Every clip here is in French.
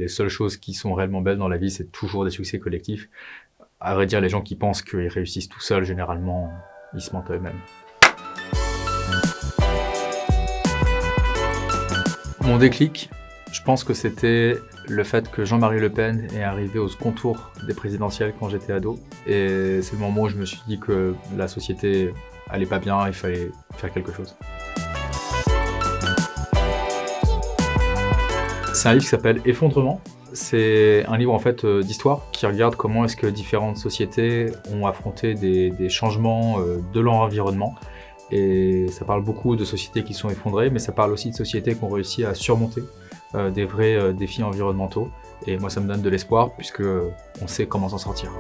les seules choses qui sont réellement belles dans la vie, c'est toujours des succès collectifs. À vrai dire, les gens qui pensent qu'ils réussissent tout seuls, généralement, ils se mentent à eux-mêmes. Mon déclic, je pense que c'était le fait que Jean-Marie Le Pen est arrivé au second tour des présidentielles quand j'étais ado. Et c'est le moment où je me suis dit que la société allait pas bien, il fallait faire quelque chose. C'est un livre qui s'appelle Effondrement. C'est un livre en fait d'histoire qui regarde comment est-ce que différentes sociétés ont affronté des changements de leur environnement. Et ça parle beaucoup de sociétés qui sont effondrées, mais ça parle aussi de sociétés qui ont réussi à surmonter des vrais défis environnementaux. Et moi ça me donne de l'espoir puisque on sait comment s'en sortir.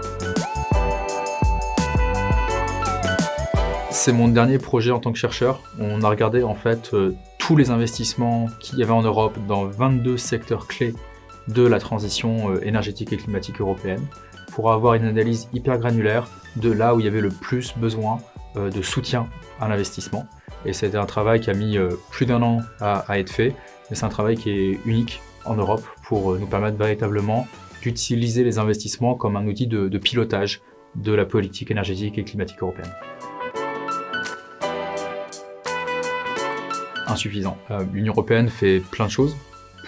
C'est mon dernier projet en tant que chercheur. On a regardé en fait tous les investissements qu'il y avait en Europe dans 22 secteurs clés de la transition énergétique et climatique européenne pour avoir une analyse hyper granulaire de là où il y avait le plus besoin de soutien à l'investissement. Et c'était un travail qui a mis plus d'1 an à être fait, mais c'est un travail qui est unique en Europe pour nous permettre véritablement d'utiliser les investissements comme un outil de pilotage de la politique énergétique et climatique européenne. Insuffisant. L'Union européenne fait plein de choses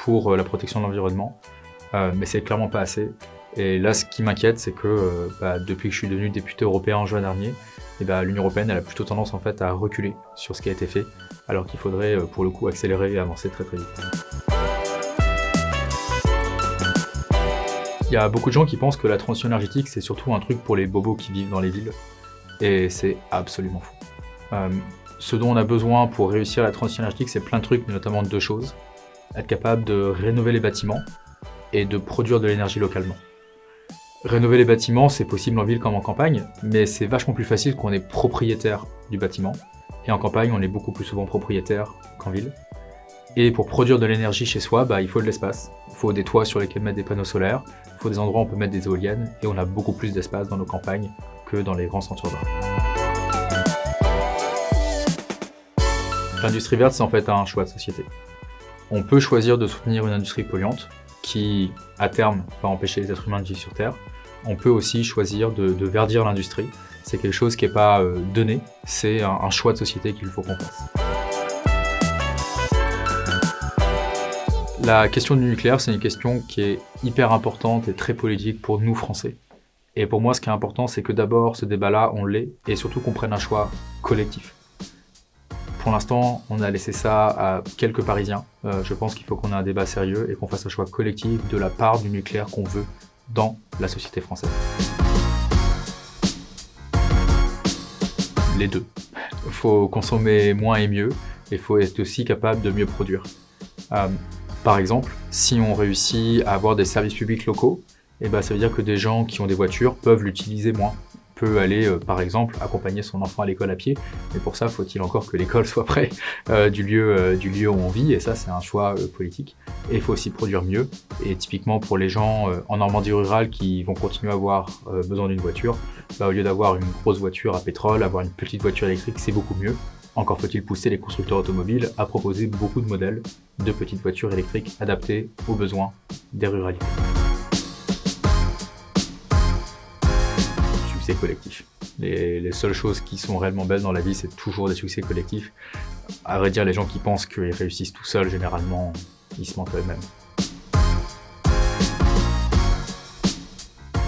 pour la protection de l'environnement, mais c'est clairement pas assez. Et là, ce qui m'inquiète, c'est que depuis que je suis devenu député européen en juin dernier, l'Union européenne elle a plutôt tendance en fait à reculer sur ce qui a été fait, alors qu'il faudrait pour le coup accélérer et avancer très très vite. Il y a beaucoup de gens qui pensent que la transition énergétique c'est surtout un truc pour les bobos qui vivent dans les villes, et c'est absolument faux. Ce dont on a besoin pour réussir la transition énergétique, c'est plein de trucs, mais notamment 2 choses. Être capable de rénover les bâtiments et de produire de l'énergie localement. Rénover les bâtiments, c'est possible en ville comme en campagne, mais c'est vachement plus facile quand on est propriétaire du bâtiment. Et en campagne, on est beaucoup plus souvent propriétaire qu'en ville. Et pour produire de l'énergie chez soi, il faut de l'espace. Il faut des toits sur lesquels mettre des panneaux solaires, il faut des endroits où on peut mettre des éoliennes, et on a beaucoup plus d'espace dans nos campagnes que dans les grands centres urbains. L'industrie verte, c'est en fait un choix de société. On peut choisir de soutenir une industrie polluante qui, à terme, va empêcher les êtres humains de vivre sur Terre. On peut aussi choisir de verdir l'industrie. C'est quelque chose qui n'est pas donné, c'est un choix de société qu'il faut qu'on fasse. La question du nucléaire, c'est une question qui est hyper importante et très politique pour nous, Français. Et pour moi, ce qui est important, c'est que d'abord, ce débat-là, on l'ait, et surtout qu'on prenne un choix collectif. Pour l'instant, on a laissé ça à quelques Parisiens. Je pense qu'il faut qu'on ait un débat sérieux et qu'on fasse un choix collectif de la part du nucléaire qu'on veut dans la société française. Les deux. Il faut consommer moins et mieux, et il faut être aussi capable de mieux produire. Par exemple, si on réussit à avoir des services publics locaux, ça veut dire que des gens qui ont des voitures peuvent l'utiliser moins. Peut aller, par exemple, accompagner son enfant à l'école à pied, mais pour ça, faut-il encore que l'école soit près du lieu où on vit, et ça, c'est un choix politique. Et il faut aussi produire mieux, et typiquement pour les gens en Normandie rurale qui vont continuer à avoir besoin d'une voiture, au lieu d'avoir une grosse voiture à pétrole, avoir une petite voiture électrique, c'est beaucoup mieux. Encore faut-il pousser les constructeurs automobiles à proposer beaucoup de modèles de petites voitures électriques adaptées aux besoins des ruralités. Succès collectif. Les seules choses qui sont réellement belles dans la vie, c'est toujours des succès collectifs. À vrai dire, les gens qui pensent qu'ils réussissent tout seuls, généralement, ils se mentent à eux-mêmes.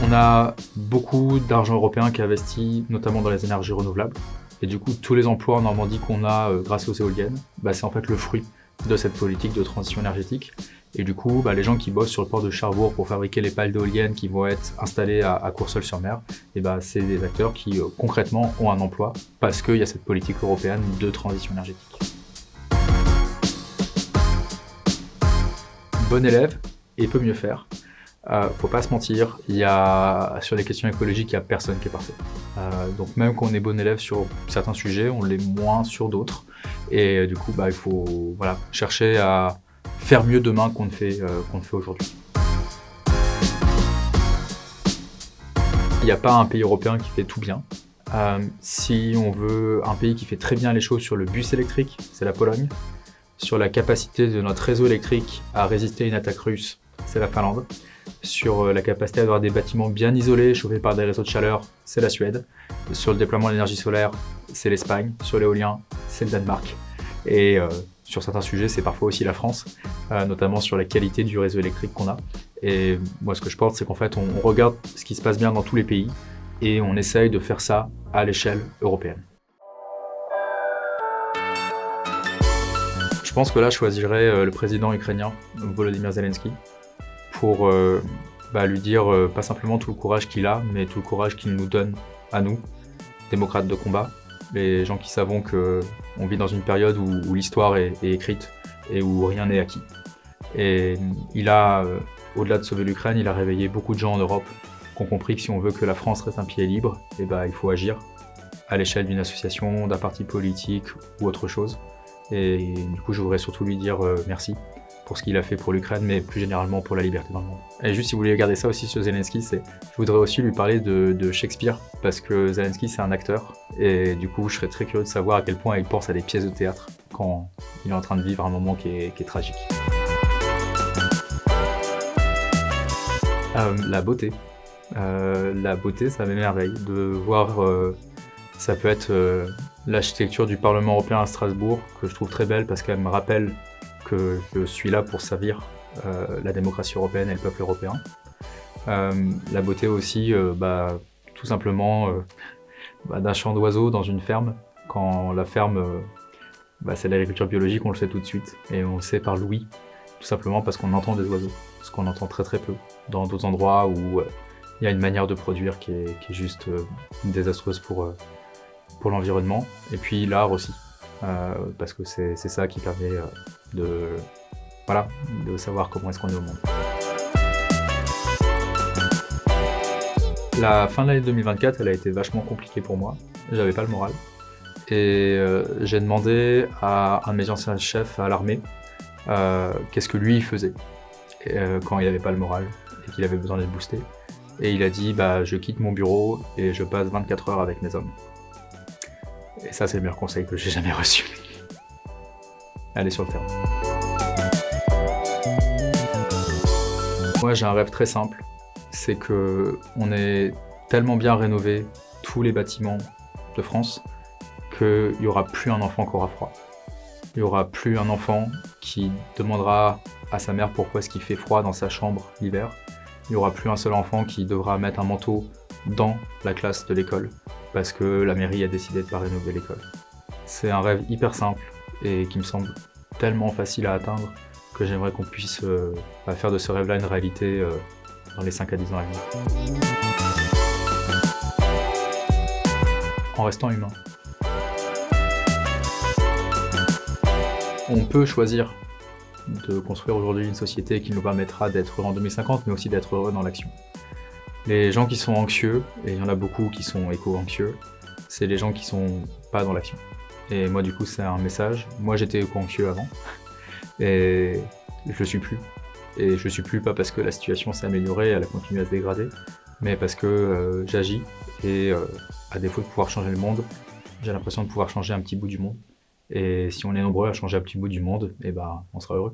On a beaucoup d'argent européen qui est investi, notamment dans les énergies renouvelables. Et du coup, tous les emplois en Normandie qu'on a grâce aux éoliennes, c'est en fait le fruit de cette politique de transition énergétique. Et du coup, les gens qui bossent sur le port de Cherbourg pour fabriquer les pales d'éoliennes qui vont être installées à Courseulles-sur-Mer, c'est des acteurs qui concrètement ont un emploi parce qu'il y a cette politique européenne de transition énergétique. Bon élève et peut mieux faire. Faut pas se mentir, sur les questions écologiques, il n'y a personne qui est parfait. Donc même quand on est bon élève sur certains sujets, on l'est moins sur d'autres. Et du coup, il faut chercher à faire mieux demain qu'on ne fait aujourd'hui. Il n'y a pas un pays européen qui fait tout bien. Si on veut un pays qui fait très bien les choses sur le bus électrique, c'est la Pologne. Sur la capacité de notre réseau électrique à résister à une attaque russe, c'est la Finlande. Sur la capacité à avoir des bâtiments bien isolés, chauffés par des réseaux de chaleur, c'est la Suède. Sur le déploiement de l'énergie solaire, c'est l'Espagne. Sur l'éolien, c'est le Danemark. Et sur certains sujets, c'est parfois aussi la France, notamment sur la qualité du réseau électrique qu'on a. Et moi, ce que je pense, c'est qu'en fait, on regarde ce qui se passe bien dans tous les pays et on essaye de faire ça à l'échelle européenne. Je pense que là, je choisirais le président ukrainien, Volodymyr Zelensky, pour lui dire pas simplement tout le courage qu'il a, mais tout le courage qu'il nous donne à nous, démocrates de combat, les gens qui savons qu'on vit dans une période où l'histoire est écrite et où rien n'est acquis. Et il a, au-delà de sauver l'Ukraine, il a réveillé beaucoup de gens en Europe qui ont compris que si on veut que la France reste un pays libre, il faut agir à l'échelle d'une association, d'un parti politique ou autre chose. Et du coup, je voudrais surtout lui dire merci pour ce qu'il a fait pour l'Ukraine, mais plus généralement pour la liberté dans le monde. Et juste si vous voulez regarder ça aussi sur Zelensky, je voudrais aussi lui parler de Shakespeare, parce que Zelensky c'est un acteur, et du coup je serais très curieux de savoir à quel point il pense à des pièces de théâtre quand il est en train de vivre un moment qui est tragique. La beauté. La beauté, ça m'émerveille de voir, ça peut être l'architecture du Parlement européen à Strasbourg, que je trouve très belle parce qu'elle me rappelle que je suis là pour servir la démocratie européenne et le peuple européen. La beauté aussi, tout simplement, d'un champ d'oiseaux dans une ferme. Quand la ferme, c'est l'agriculture biologique, on le sait tout de suite. Et on le sait par l'ouïe, tout simplement parce qu'on entend des oiseaux. Ce qu'on entend très très peu. Dans d'autres endroits où il y a une manière de produire qui est juste désastreuse pour l'environnement. Et puis l'art aussi. Parce que c'est ça qui permet de savoir comment est-ce qu'on est au monde. La fin de l'année 2024, elle a été vachement compliquée pour moi. J'avais pas le moral. Et j'ai demandé à un de mes anciens chefs à l'armée qu'est-ce que lui il faisait quand il avait pas le moral et qu'il avait besoin d'être boosté. Et il a dit je quitte mon bureau et je passe 24 heures avec mes hommes. Et ça, c'est le meilleur conseil que j'ai jamais reçu. Allez sur le terrain. Moi, j'ai un rêve très simple, c'est qu'on ait tellement bien rénové tous les bâtiments de France qu'il n'y aura plus un enfant qui aura froid. Il n'y aura plus un enfant qui demandera à sa mère pourquoi est-ce qu'il fait froid dans sa chambre l'hiver. Il n'y aura plus un seul enfant qui devra mettre un manteau dans la classe de l'école parce que la mairie a décidé de ne pas rénover l'école. C'est un rêve hyper simple et qui me semble tellement facile à atteindre que j'aimerais qu'on puisse faire de ce rêve-là une réalité dans les 5 à 10 ans à venir. En restant humain. On peut choisir de construire aujourd'hui une société qui nous permettra d'être heureux en 2050, mais aussi d'être heureux dans l'action. Les gens qui sont anxieux, et il y en a beaucoup qui sont éco-anxieux, c'est les gens qui sont pas dans l'action. Et moi du coup c'est un message, moi j'étais éco-anxieux avant, et je le suis plus. Et je le suis plus pas parce que la situation s'est améliorée, elle a continué à se dégrader, mais parce que j'agis, et à défaut de pouvoir changer le monde, j'ai l'impression de pouvoir changer un petit bout du monde. Et si on est nombreux à changer un petit bout du monde, on sera heureux.